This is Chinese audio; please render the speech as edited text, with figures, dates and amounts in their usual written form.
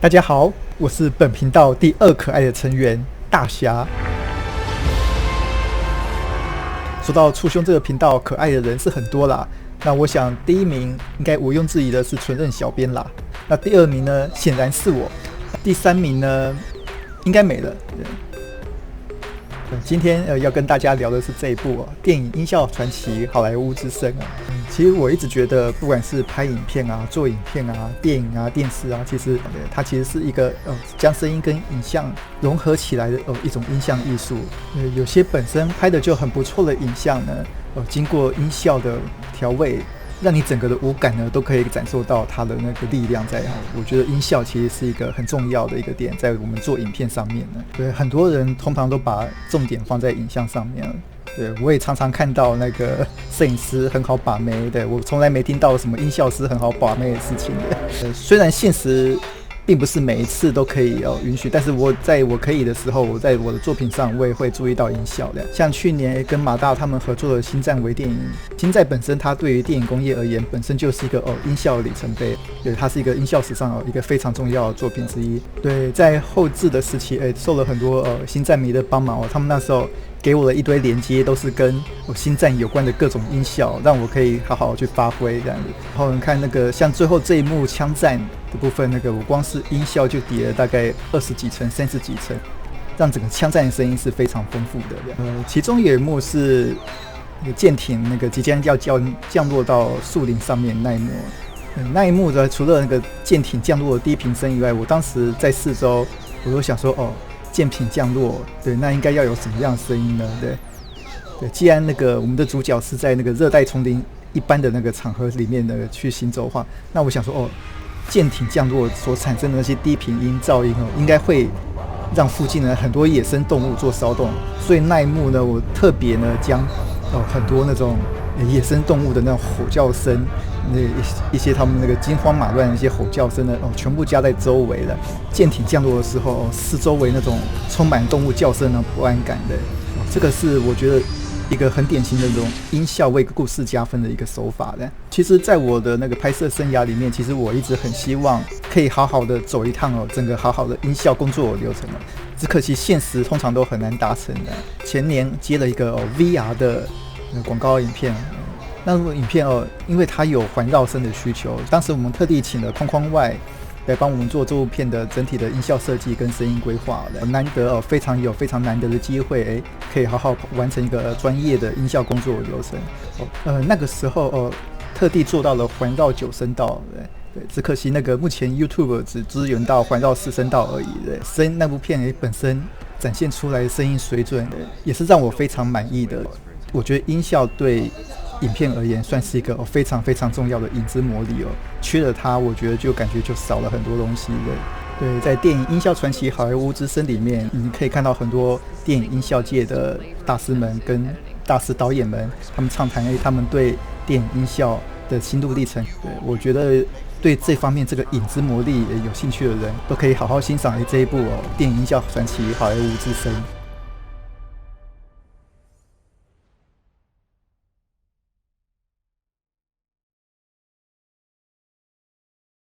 大家好，我是本频道第2可爱的成员大侠。说到初兄这个频道，可爱的人是很多啦。那我想第1名应该毋庸置疑的是纯任小编啦。那第2名呢，显然是我。第3名呢，应该没了。今天要跟大家聊的是这一部电影《音效传奇：好莱坞之声》啊。其实我一直觉得，不管是拍影片啊、做影片啊、电影啊、电视啊，它其实是一个将声音跟影像融合起来的一种音像艺术。有些本身拍的就很不错的影像呢，经过音效的调味，让你整个的五感呢都可以感受到它的那个力量在。我觉得音效其实是一个很重要的一个点，在我们做影片上面呢。对，很多人通常都把重点放在影像上面。对，我也常常看到那个摄影师很好把妹，对，我从来没听到什么音效师很好把妹的事情的。虽然现实并不是每一次都可以允许，但是我在我可以的时候，我在我的作品上我也会注意到音效的。像去年跟马大他们合作的《星战》微电影，星战本身它对于电影工业而言，本身就是一个音效里程碑，对，它是一个音效史上一个非常重要的作品之一。对，在后制的时期，受了很多星战迷的帮忙他们那时候给我了一堆连接，都是跟星战有关的各种音效，让我可以好好去发挥这样子。然后你看那个像最后这一幕枪战的部分，那个我光是音效就叠了大概20几层、30几层，让整个枪战的声音是非常丰富的。其中有一幕是舰艇那个即将要降落到树林上面那一幕。那一幕呢，除了那个舰艇降落的低频声以外，我当时在四周我都想说舰艇降落，对，那应该要有什么样的声音呢？对，既然那个我们的主角是在那个热带丛林一般的那个场合里面的去行走的话，那我想说舰艇降落所产生的那些低频音噪音应该会让附近的很多野生动物做骚动，所以那一幕呢，我特别呢将很多那种野生动物的那种吼叫声，一些他们那个惊慌马乱的一些吼叫声呢，全部加在周围了。舰艇降落的时候，四周围那种充满动物叫声的不安感的，这个是我觉得一个很典型的这种音效为故事加分的一个手法的。其实在我的那个拍摄生涯里面，其实我一直很希望可以好好的走一趟整个好好的音效工作流程只可惜现实通常都很难达成的。前年接了一个VR 的广告影片，那部影片因为它有环绕声的需求，当时我们特地请了框框外来帮我们做这部片的整体的音效设计跟声音规划，难得非常难得的机会，可以好好完成一个专业的音效工作流程。那个时候特地做到了环绕9声道，对，只可惜那个目前 YouTube 只支援到环绕4声道而已。对，那部片本身展现出来的声音水准也是让我非常满意的。我觉得音效对影片而言算是一个非常非常重要的影之魔力缺了它，我觉得就感觉就少了很多东西的。对，在电影《音效传奇：好莱坞之声》里面，你可以看到很多电影音效界的大师们跟大师导演们，他们畅谈他们对电影音效的心路历程。对，我觉得对这方面这个影之魔力有兴趣的人，都可以好好欣赏这一部电影《音效传奇：好莱坞之声》。